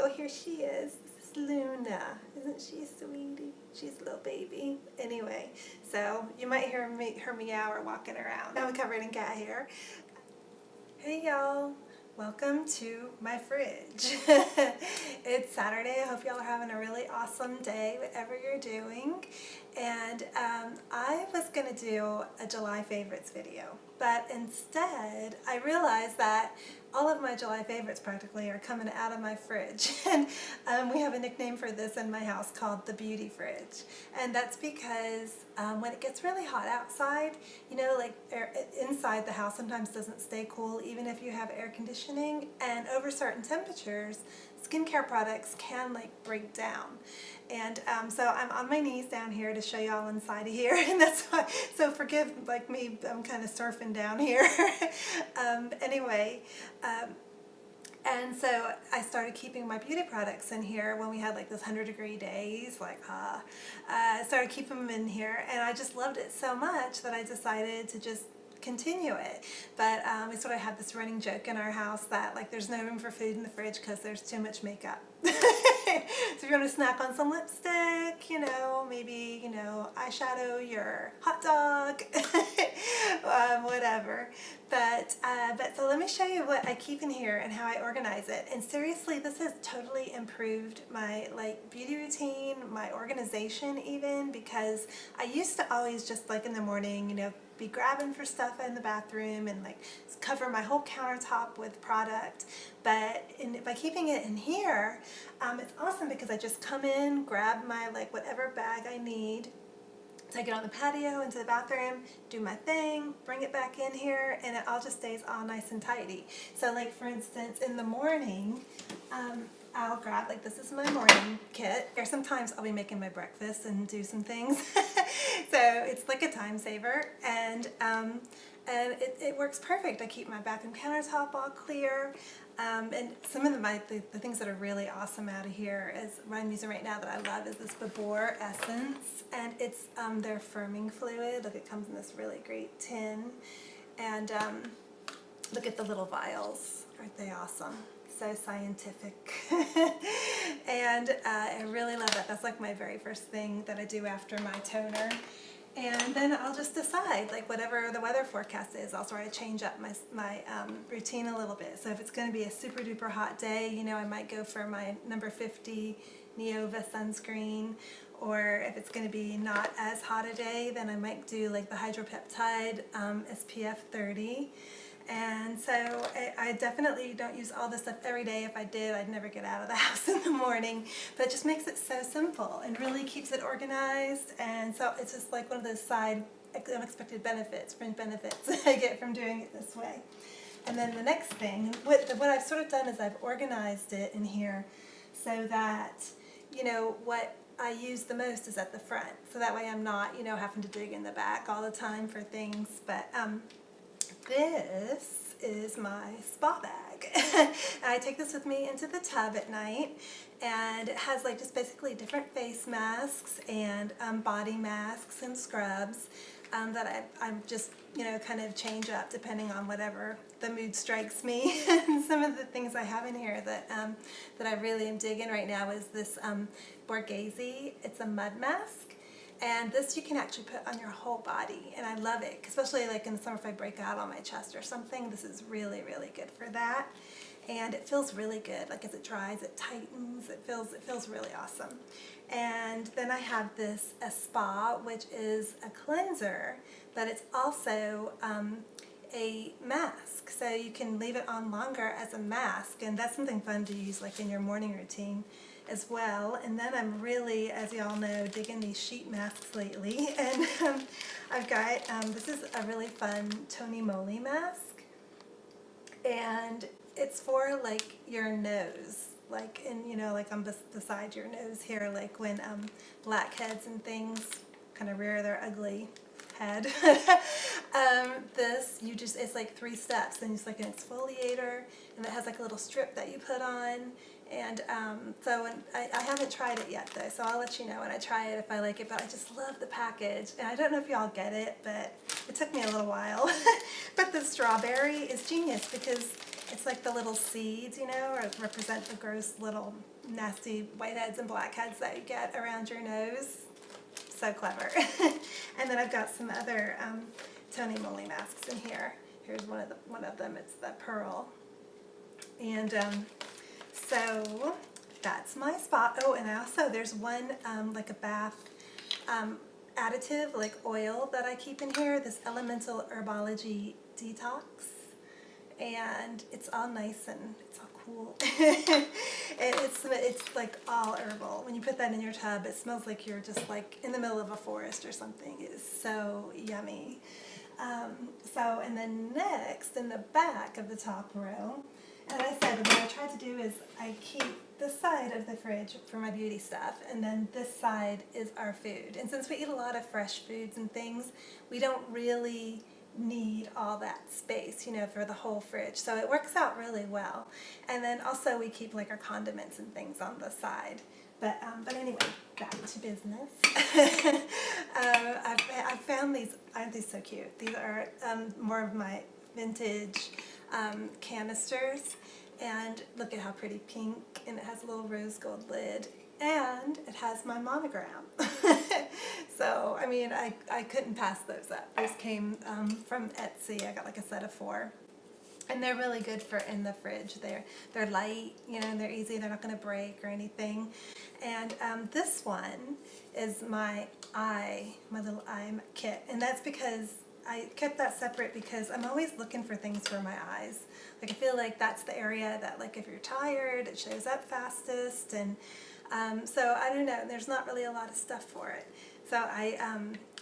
Oh, here she is. This is Luna. Isn't she a sweetie? She's a little baby. Anyway, so you might hear her meow or walking around. I'm covered in cat hair. Hey y'all. Welcome to my fridge. It's Saturday. I hope y'all are having a really awesome day, whatever you're doing. And I was going to do a July favorites video, but instead I realized that all of my July favorites practically are coming out of my fridge. And we have a nickname for this in my house called the beauty fridge. And that's because when it gets really hot outside, you know, like inside the house sometimes doesn't stay cool even if you have air conditioning, and over certain temperatures skincare products can like break down. And so I'm on my knees down here to show y'all inside of here, and that's why, so forgive like me, I'm kind of surfing down here. Anyway, and so I started keeping my beauty products in here when we had like those 100-degree days, like I started keeping them in here, and I just loved it so much that I decided to just continue it. But we sort of have this running joke in our house that like there's no room for food in the fridge because there's too much makeup. So if you want to snack on some lipstick, you know, maybe, you know, eyeshadow your hot dog, whatever. But so let me show you what I keep in here and how I organize it. And seriously, this has totally improved my like beauty routine, my organization even, because I used to always just like in the morning, you know, be grabbing for stuff in the bathroom and like cover my whole countertop with product. But by keeping it in here, it's awesome because I just come in, grab my like whatever bag I need, take it on the patio into the bathroom, do my thing, bring it back in here, and it all just stays all nice and tidy. So like for instance, in the morning, I'll grab, like this is my morning kit. Or sometimes I'll be making my breakfast and do some things. So it's like a time saver, and it works perfect. I keep my bathroom countertop all clear. And some of the things that are really awesome out of here is what I'm using right now that I love is this Babor essence, and it's their firming fluid. Look, it comes in this really great tin, and look at the little vials. Aren't they awesome? So scientific. And I really love that. That's like my very first thing that I do after my toner. And then I'll just decide, like whatever the weather forecast is, I'll sort of change up my routine a little bit. So if it's going to be a super duper hot day, you know, I might go for my number 50 Neova sunscreen. Or if it's going to be not as hot a day, then I might do like the hydropeptide SPF 30. And so I definitely don't use all this stuff every day. If I did, I'd never get out of the house in the morning. But it just makes it so simple and really keeps it organized. And so it's just like one of those side unexpected benefits, fringe benefits I get from doing it this way. And then the next thing, what I've sort of done is I've organized it in here so that, you know, what I use the most is at the front. So that way I'm not, you know, having to dig in the back all the time for things. But this is my spa bag. And I take this with me into the tub at night, and it has like just basically different face masks and body masks and scrubs that I'm just, you know, kind of change up depending on whatever the mood strikes me. And some of the things I have in here that I really am digging right now is this Borghese. It's a mud mask. And this you can actually put on your whole body, and I love it, especially like in the summer if I break out on my chest or something. This is really, really good for that, and it feels really good. Like as it dries, it tightens. It feels really awesome. And then I have this ESPA, which is a cleanser, but it's also a mask, so you can leave it on longer as a mask, and that's something fun to use like in your morning routine as well. And then I'm really, as y'all know, digging these sheet masks lately, and I've got this is a really fun Moly mask, and it's for like your nose, like in, you know, like on beside your nose here, like when blackheads and things kind of rear their ugly head. This, it's like 3 steps, and it's like an exfoliator, and it has like a little strip that you put on. And so I haven't tried it yet though, so I'll let you know when I try it if I like it, but I just love the package. And I don't know if y'all get it, but it took me a little while. But the strawberry is genius because It's like the little seeds, you know, or represent the gross little nasty whiteheads and blackheads that you get around your nose. So clever. And then I've got some other Tony Moly masks in here. Here's one of them. It's the Pearl. And so that's my spot. Oh, and there's one like a bath additive, like oil, that I keep in here. This Elemental Herbology Detox. And it's all nice and it's all cool. It's like all herbal. When you put that in your tub, it smells like you're just like in the middle of a forest or something. It is so yummy. And then next, in the back of the top row, and I said what I try to do is I keep this side of the fridge for my beauty stuff, and then this side is our food. And since we eat a lot of fresh foods and things, we don't really need all that space, you know, for the whole fridge. So it works out really well. And then also we keep like our condiments and things on the side. But anyway, back to business. I found these, aren't these so cute? These are more of my vintage canisters. And look at how pretty pink, and it has a little rose gold lid. And it has my monogram. So, I mean, I couldn't pass those up. Those came from Etsy. I got like a set of 4. And they're really good for in the fridge. They're light, you know, and they're easy. They're not going to break or anything. And this one is my little eye kit. And that's because I kept that separate because I'm always looking for things for my eyes. Like, I feel like that's the area that, like, if you're tired, it shows up fastest. And so I don't know, there's not really a lot of stuff for it. So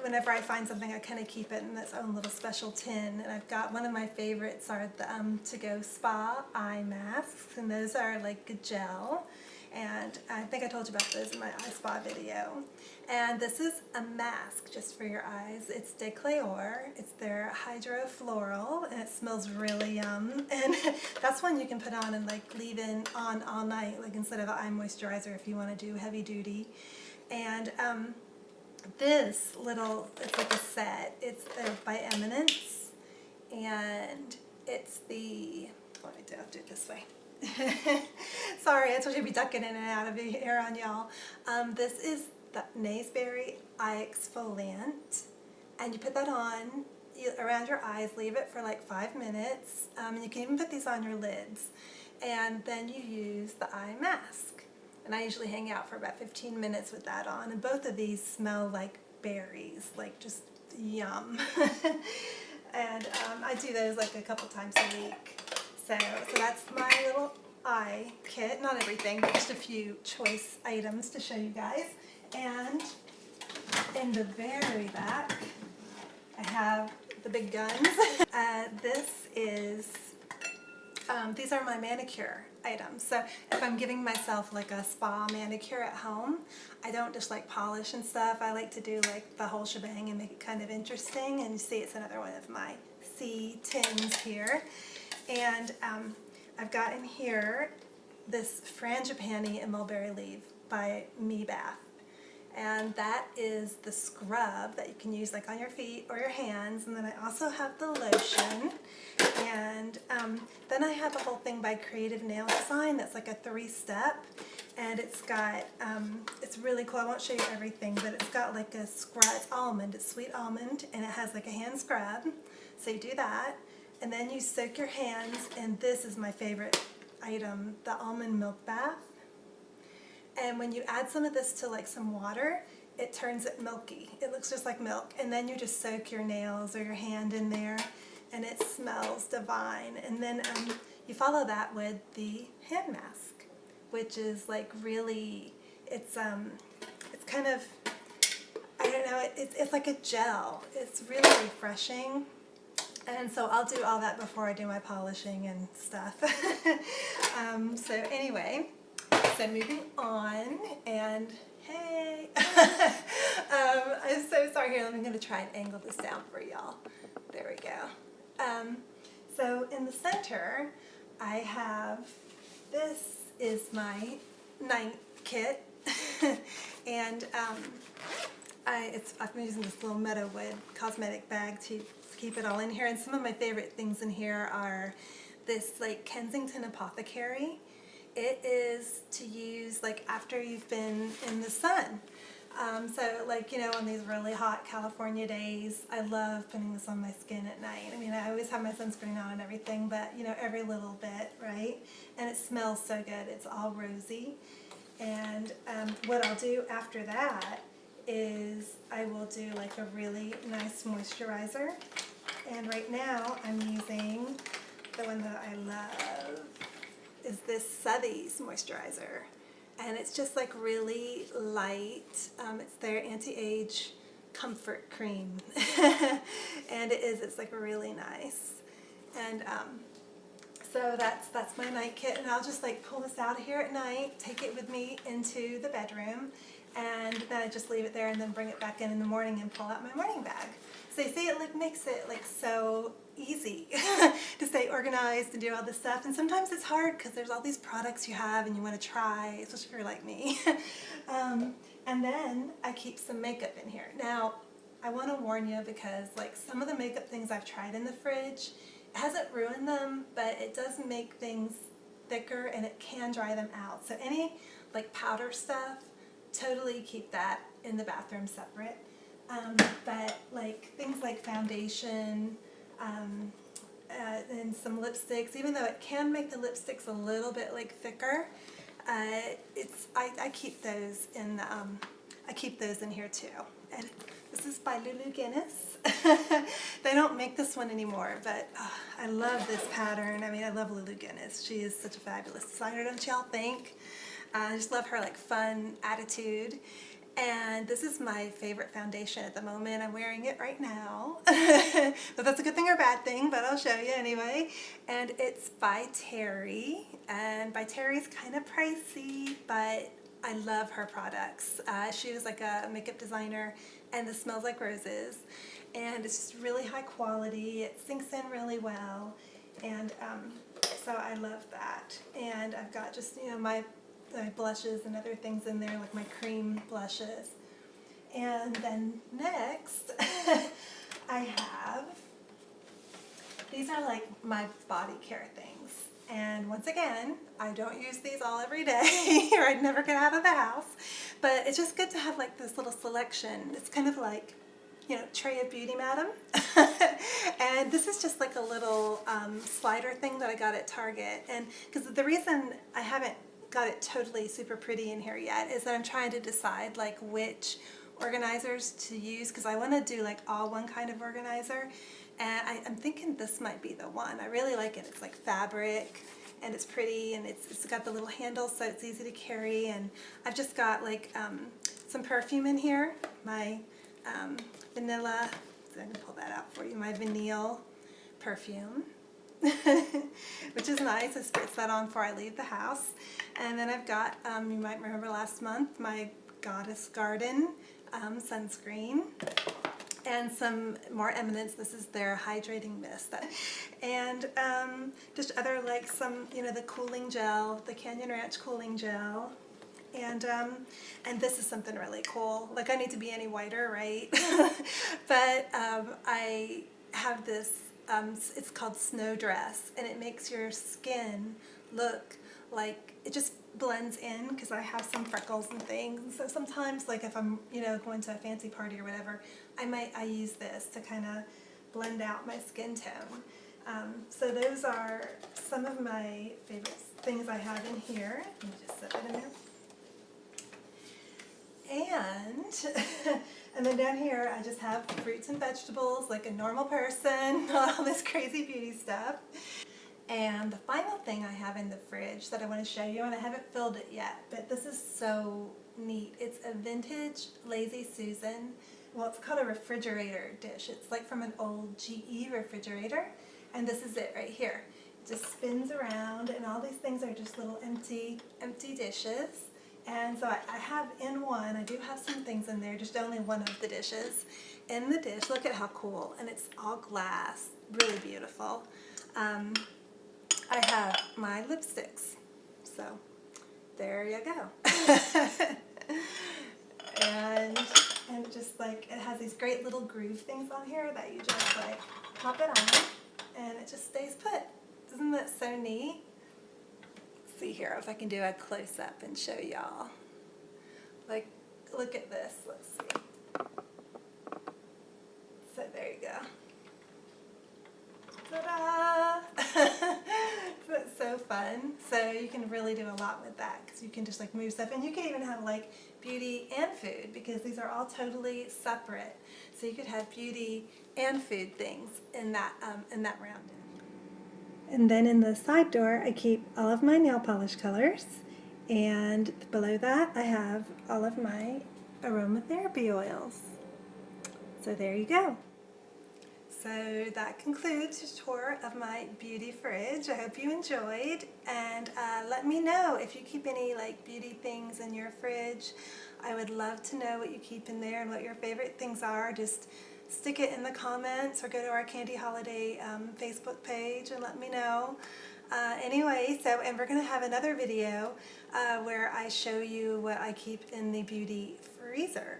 whenever I find something, I kind of keep it in its own little special tin. And I've got one of my favorites are the to-go spa eye masks, and those are like a gel. And I think I told you about those in my eye spa video. And this is a mask just for your eyes. It's Decleor. It's their Hydro Floral, and it smells really yum. And that's one you can put on and like leave on all night, like instead of an eye moisturizer if you want to do heavy duty. And this little, it's like a set. It's by Eminence, and it's the, what do I do? I'll do it this way. Sorry, I told you to be ducking in and out of here on y'all. This is the Naseberry Eye Exfoliant, and you put that on around your eyes, leave it for like 5 minutes. You can even put these on your lids, and then you use the eye mask. And I usually hang out for about 15 minutes with that on, and both of these smell like berries, like just yum. And I do those like a couple times a week. So that's my little eye kit. Not everything, but just a few choice items to show you guys. And in the very back, I have the big guns. These are my manicure items. So if I'm giving myself like a spa manicure at home, I don't just like polish and stuff. I like to do like the whole shebang and make it kind of interesting. And you see it's another one of my C tins here. And I've got in here this frangipani and mulberry leaf by Me Bath. And that is the scrub that you can use like on your feet or your hands. And then I also have the lotion. And then I have a whole thing by Creative Nail Design that's like a 3-step. And it's got, it's really cool. I won't show you everything, but it's got like a scrub. It's almond. It's sweet almond. And it has like a hand scrub. So you do that. And then you soak your hands. And this is my favorite item, the almond milk bath. And when you add some of this to like some water, it turns it milky. It looks just like milk. And then you just soak your nails or your hand in there, and it smells divine. And then you follow that with the hand mask, which is like really, it's kind of, I don't know, it's like a gel. It's really refreshing. And so I'll do all that before I do my polishing and stuff. So anyway. So moving on, and hey, I'm so sorry. Here, I'm going to try and angle this down for y'all. There we go. So in the center, I have, this is my night kit, and I've been using this little Meadowwood cosmetic bag to keep it all in here. And some of my favorite things in here are this like Kensington Apothecary. It is to use like after you've been in the sun. So like, you know, on these really hot California days, I love putting this on my skin at night. I mean, I always have my sunscreen on and everything, but you know, every little bit, right? And it smells so good. It's all rosy. And what I'll do after that is I will do like a really nice moisturizer. And right now I'm using the one that I love is this Sothys moisturizer. And it's just like really light. It's their anti-age comfort cream. And it's like really nice. And so that's my night kit, and I'll just like pull this out of here at night, take it with me into the bedroom, and then I just leave it there and then bring it back in the morning and pull out my morning bag. So you see, it like makes it like so easy to stay organized and do all this stuff. And sometimes it's hard because there's all these products you have and you want to try, especially if you're like me. And then I keep some makeup in here. Now, I want to warn you because like some of the makeup things I've tried in the fridge, it hasn't ruined them, but it does make things thicker and it can dry them out. So any like powder stuff, totally keep that in the bathroom separate. But like things like foundation and some lipsticks, even though it can make the lipsticks a little bit like thicker, I keep those in I keep those in here too. And this is by Lulu Guiness. They don't make this one anymore, but I love this pattern. I mean, I love Lulu Guiness. She is such a fabulous designer, don't y'all think? I just love her like fun attitude. And this is my favorite foundation at the moment. I'm wearing it right now. But that's a good thing or a bad thing, but I'll show you anyway. And it's by Terry. And by Terry's kind of pricey, but I love her products. She was like a makeup designer, and this smells like roses. And it's just really high quality. It sinks in really well. And so I love that. And I've got just, you know, my blushes and other things in there, like my cream blushes. And then next, I have, these are like my body care things. And once again, I don't use these all every day or I'd never get out of the house. But it's just good to have like this little selection. It's kind of like, you know, tray of beauty, madam. And this is just like a little slider thing that I got at Target. And because the reason I haven't got it totally super pretty in here yet is that I'm trying to decide like which organizers to use, because I want to do like all one kind of organizer, and I'm thinking this might be the one. I really like it. It's like fabric and it's pretty, and it's got the little handle so it's easy to carry. And I've just got like some perfume in here, my vanilla, so I can pull that out for you, my vanille perfume. Which is nice. I spritz that on before I leave the house. And then I've got, you might remember last month, my Goddess Garden sunscreen. And some more Eminence. This is their hydrating mist. And just other like some, you know, the cooling gel, the Canyon Ranch cooling gel. And this is something really cool. Like, I need to be any whiter, right? But I have this, it's called Snow Dress, and it makes your skin look like it just blends in, because I have some freckles and things. So sometimes, like if I'm, you know, going to a fancy party or whatever, I use this to kind of blend out my skin tone. So those are some of my favorite things I have in here. Let me just set it in there. And then down here I just have fruits and vegetables like a normal person, not all this crazy beauty stuff. And the final thing I have in the fridge that I want to show you, and I haven't filled it yet, but this is so neat. It's a vintage Lazy Susan. Well, it's called a refrigerator dish. It's like from an old GE refrigerator, and this is it right here. It just spins around, and all these things are just little empty dishes. And so I have in one, I do have some things in there, just only one of the dishes. In the dish, look at how cool, and it's all glass, really beautiful. I have my lipsticks, so there you go. and just like, it has these great little groove things on here that you just like pop it on, and it just stays put. Isn't that so neat? Let's see here if I can do a close-up and show y'all. Like, look at this. Let's see. So there you go. Ta-da! That's so fun. So you can really do a lot with that because you can just like move stuff, and you can even have like beauty and food because these are all totally separate. So you could have beauty and food things in that round. And then in the side door, I keep all of my nail polish colors, and below that I have all of my aromatherapy oils. So there you go. So that concludes the tour of my beauty fridge. I hope you enjoyed, and let me know if you keep any like beauty things in your fridge. I would love to know what you keep in there and what your favorite things are. Just stick it in the comments or go to our Candy Holladay Facebook page and let me know. Anyway, and we're going to have another video where I show you what I keep in the beauty freezer.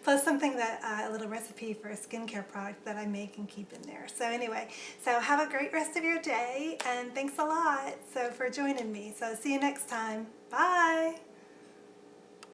Plus something that, a little recipe for a skincare product that I make and keep in there. So anyway, so have a great rest of your day, and thanks a lot for joining me. So see you next time. Bye!